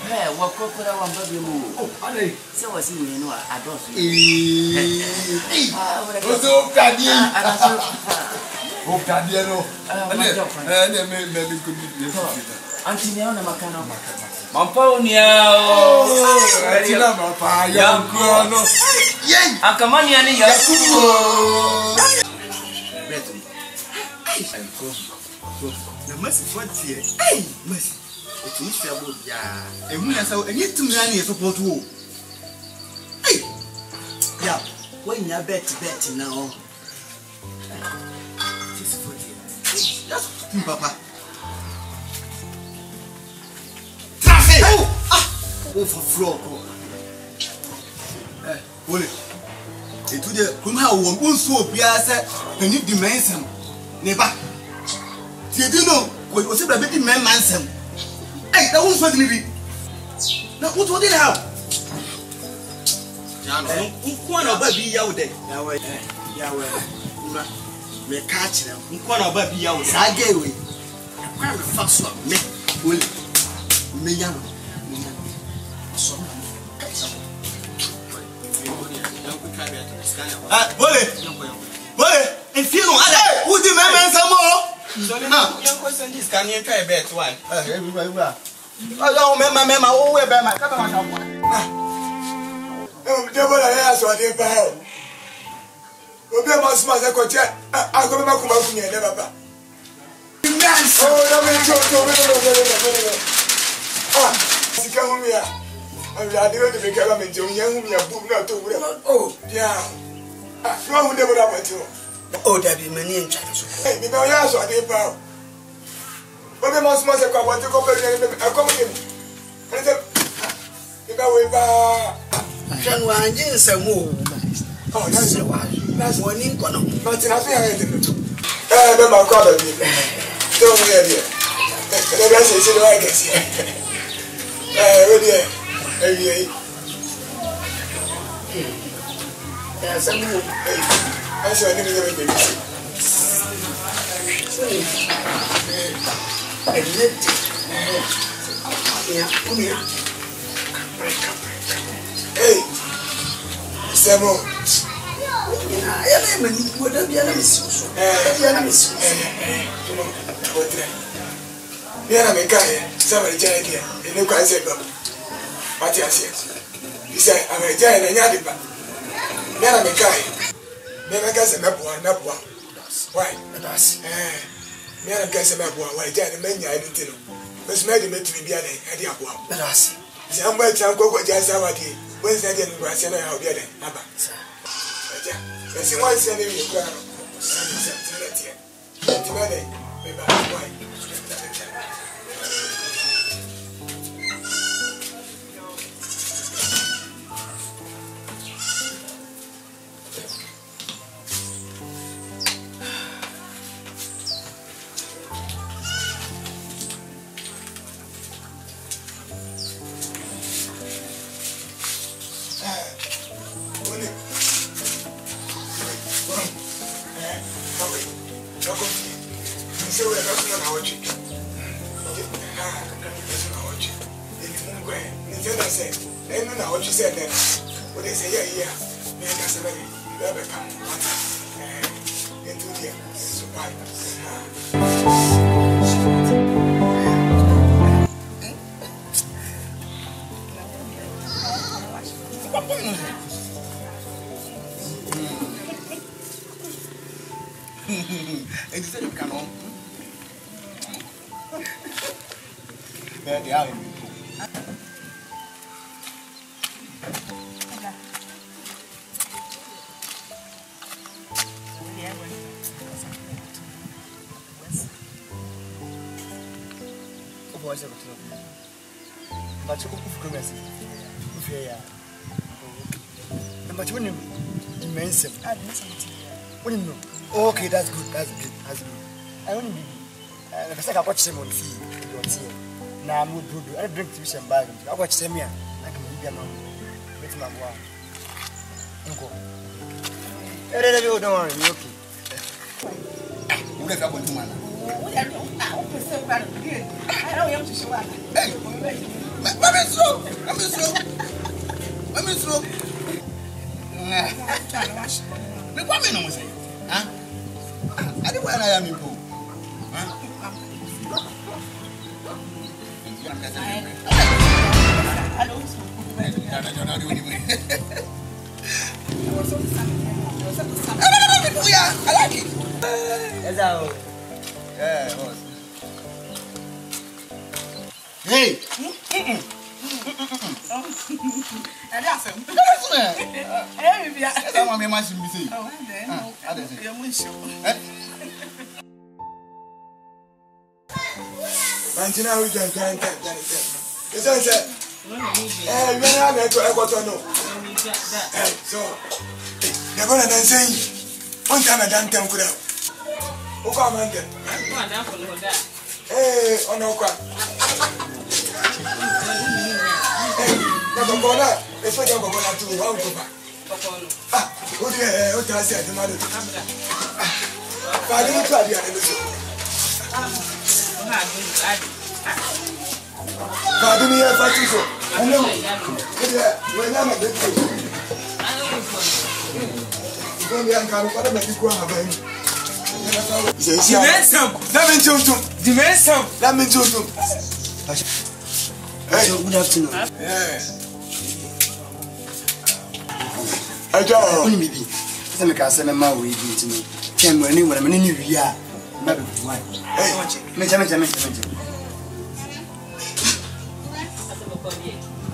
Hey, what could I want to do? Oh, so was you know, I don't see. What's up, Daddy? Oh, Daddy, and maybe could be Auntie Neona Macano. Mamponia, young girl. Yay, I come on, Yanni. The message what's here. Hey, Miss. It's Mr. Wood, yeah. And we are so, and yet to me, I support you. Hey, yeah, when you're bet now. Just for you. That's Papa. Traffic! Oh, for frog. Hold it. Et tout de, comme on so bien ça, and you demand some. Neighbor. You do know what was a bit man mansam. Hey, that was what we now what did I have? One of baby out there. Yahweh. We catch them. One of baby out there. I gave away. I can't fast one. Me young. If you don't, who the man some more? So young question this can you try bet one? Everybody, I don't remember, oh, where by my
Devil, I asked what they buy. Obi amasuma se koche agobe makuma kunye ne baba. Yes. Oh, na me to. Ah, sika humia. Abi ade we de be kala me nje yen humia bum na to wure. Oh, yeah. Ah, no hu de boda pati.
Oh, that be many in China.
Hey, me no ya so ade pa. Obi amasuma se kwa wati ko pe ni akomo ni. Ene me ba we ba.
Shan wa njin se mo.
Oh, that's
one in Kono.
But I think I don't know. Call it. Don't hear it. The rest is in the right guess.
Yes, I'm good.
I saw him in the hey, Samo.
I am a little bit of miss.
Yeah, I'm a guy. Somebody giant here. And you can't say go. What you say? He said, I'm a giant and Yadiba. Then I'm a guy. Never guess a map one. Why?
That's
Never guess a map one. Why, giant many I didn't know. But made me to be an idea.
that's
Somebody can go just our day. Wednesday, and grass and I'll be there. Abba. Yes, you want to send him your crown.
And he said, you can home. There they are. But you could go but you wouldn't mention. Okay, that's good. I only like I said, I watch them on TV. Now I'm good. I drink to some bag. I watch them here. I can give them with my wife. Uncle. Don't worry, you're okay. What happened to man? I don't want to show up. Hey, I'm slow. What mean I say? Huh? I don't want I am in pool. I like it. Yeah, boss. Hey!
Mantina, we can try and get it. It's I said, when I met to Equator, so they're going to say, one time I done 10 crowd. Who come and get? Hey, on our crowd. Hey, it's what you're going to do. Ah, what do you say? The mother. I didn't try the other. Pardon me, I know. When I'm a bit
good afternoon.
Yeah. Aja.
Only me be. Some can say my way to me. Can when you were a new year. Maybe why?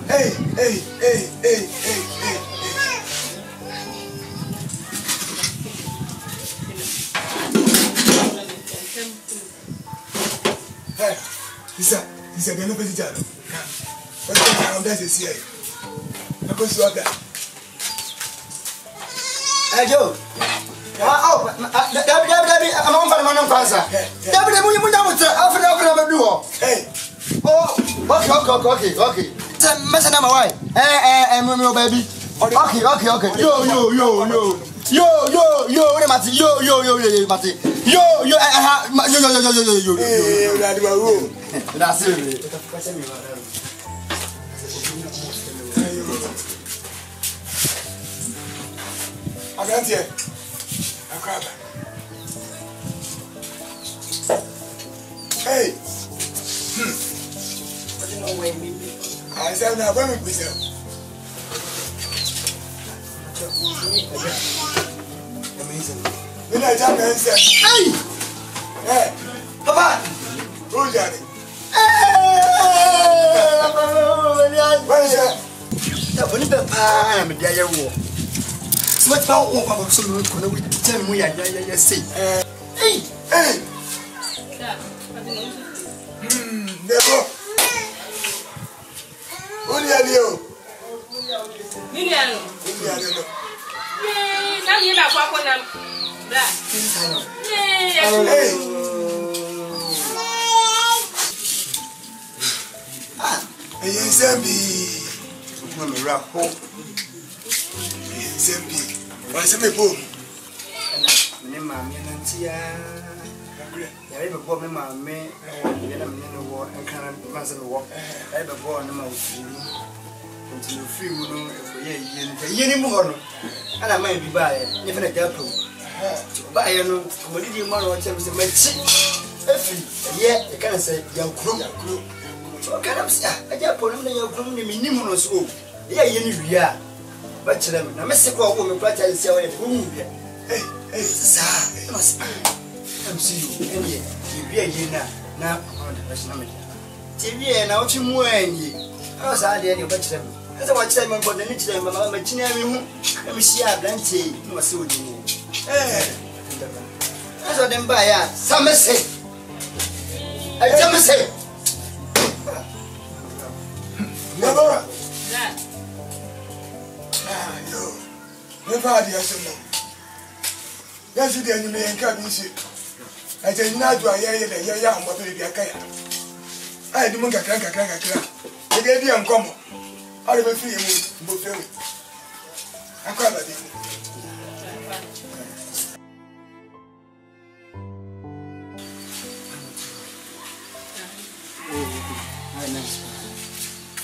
Hey. Hey, he's a gonna visit you. What's going on? That's a CIA. I'm going to swap that.
Hey, Joe. Oh, Debbie, I'm on for the man. Debbie, we don't do. Hey. Oh, okay. Mess up my wife. Hey, baby. Okay. Yo, Mati. Yo, Mati. Yo. That's it.
I can't hear. I can't. Hey. I said, now, when we sell. Amazing. When I jump and say, hey, Papa, who's that? Where is that?
When you I'm a dear war. What about what some tell me? I say, hey.
Never. Only a little.
Million. Now you have one of that.
Hey, Zambi. Zambi. What's a people?
I have a boy, my man, and can't pass the walk. I have a boy, and I'm until you feel any more. And I might be by if I get to buy a commodity model or terms of my chick. Yet, I can't say young crew. So I can't say, I just put them in your room, the minimum or so. Yeah, you are. But to them, I must say, woman, but I say, hey, sir, must be. I'm see you, and you be a year now on the personality. TV and out you more, and ye. I was out there, you watch them. As I watch them, but the next time, I'm a chin. Let me see a plenty, no suit. As I them buy a summer say. I never say.
Never. Yo, never had the answer. That's the enemy and cabin ship. I said, not do I hear the young what will be a kaya. I do not crank. The idea and come. I will feel you both. I can't let it.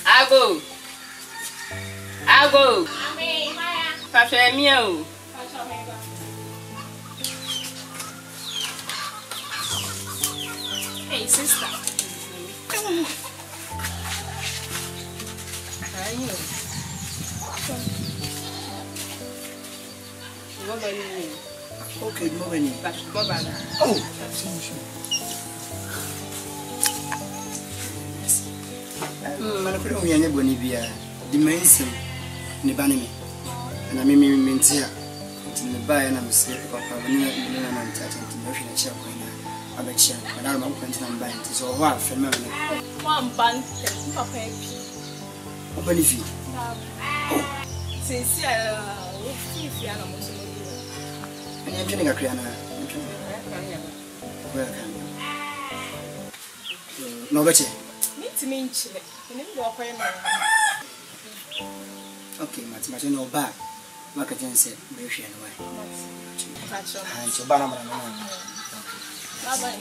I go. Papa, meow. Hey, sister. How are you?
Okay, morning. Oh, I'm put on your Bolivia, the main sim, Nibanimi, and I mean, Mintia, and the buy and I'm sick of Papa, and I'm touching to the financial point. I bet you, but I'm open to buy it. So, what family?
One band, Papa.
Open if you.
Oh, since if you are not.
And I'm getting a criana. Welcome. No better.
Meet me in Chile.
Okay, Matthew, no back. Marketing said, British and away. And so, Banana.
Bye.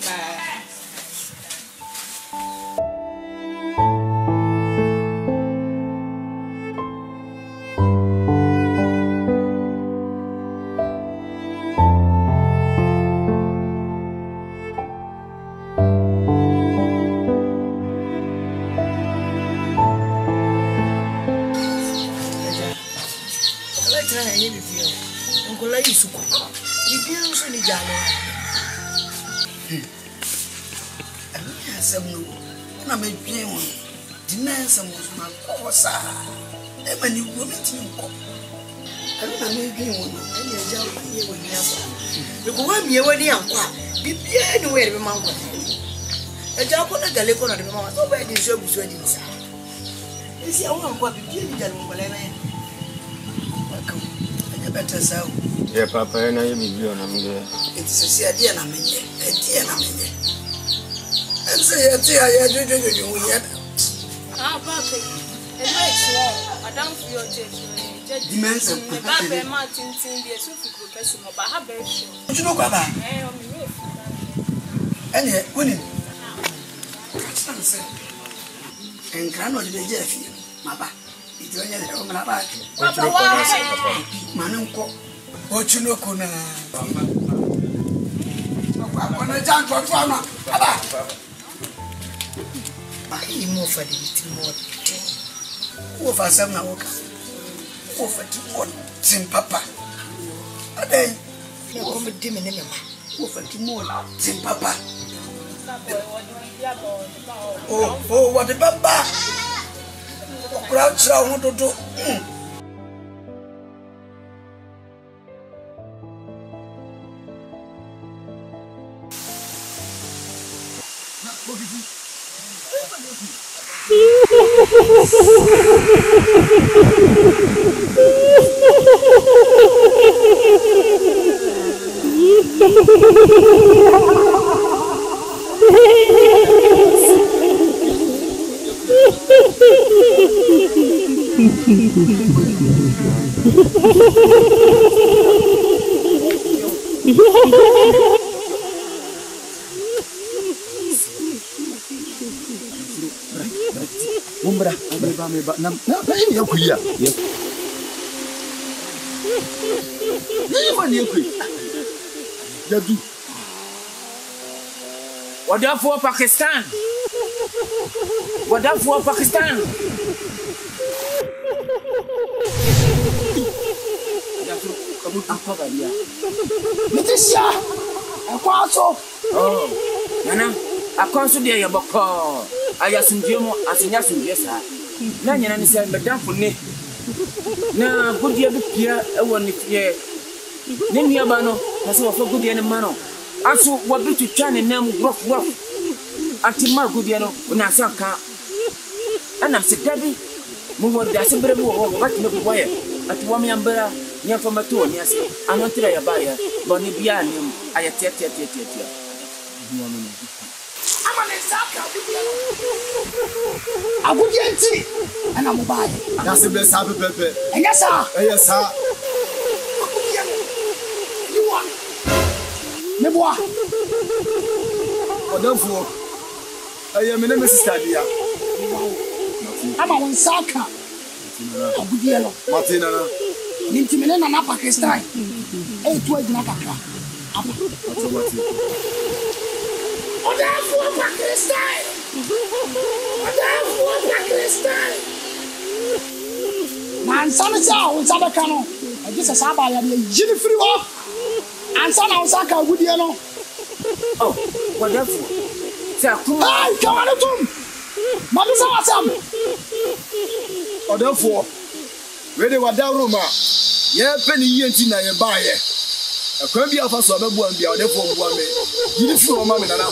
Uncle Isuku. You can't say the Jalo. I mean, some no. I may play one. Deny some of my course. And when you women to you. I don't know if you want any job here when you have. The one you were young. Be anywhere, remember. A job on a Gallico and the mama, so where the job is ready. You see, I want to be whatever. I better so.
Yeah, Papa, and I will be on there.
It's a dear Namine, a dear Namine. And say, I do yet.
Ah, Papa, it makes law. I don't feel it.
Demands of
Papa Martin, the Sufi profession, but I have very sure.
You know, Papa. And yet, winning. And Grandma did a Jeff, Maba. It's only a home about Manunco. What you know, Kuna? When I jump for Farmer, I move for the more. Who for some now? Who for 2 1 Tim Papa? A day, you come with dim in him. Who for 2 more Tim Papa? Oh, what a papa! Crouch, I want to do.
Umbra, nam ya kuya. Ni ma ni ku. Yadu.
Wada for Pakistan. Wada for Pakistan. Kamu apa dia?
Mitisia. Akwaso.
Oh. Nana, akwaso dia ya boko. Aya sundiemo asinya sundia sa. Na nyana ni se medamfo ne. Na gudia bi pia ewo ni pie. Ne nua ba no, na se wo fa gudia ne ma no. Aso wo bi tutwa ne nam rof. Ati ma gudia no, na se aka. Ana se dabi. Mu wo da se bere mu wo ba ti ne bu boye. Ati wo me ambara nya fa mato ni ase. Anotira ya ba ya. Bo ni bia ni aya tia.
Agudenti ana mobile.
That's the best happy pepe.
And yes, sir.
Yes, sir.
You want? Meboa.
Odafo. My name is Sister Dia.
I'm on Saka. Agudielo.
Martina.
Nintimene na Pakistan. Tu adina kakra. Odafo Pakistan. Man, son is out on Sabacano. I guess a Saba and a Jimmy Free Walk. And son of Saka would yellow.
Oh, whatever.
Hey, come on, Tom. Mother's awesome.
Odafo. Ready what down room. Yeah, penny yenti na ye buy it. A crabby of us or the one be out there for 1 minute. You didn't throw mamma now.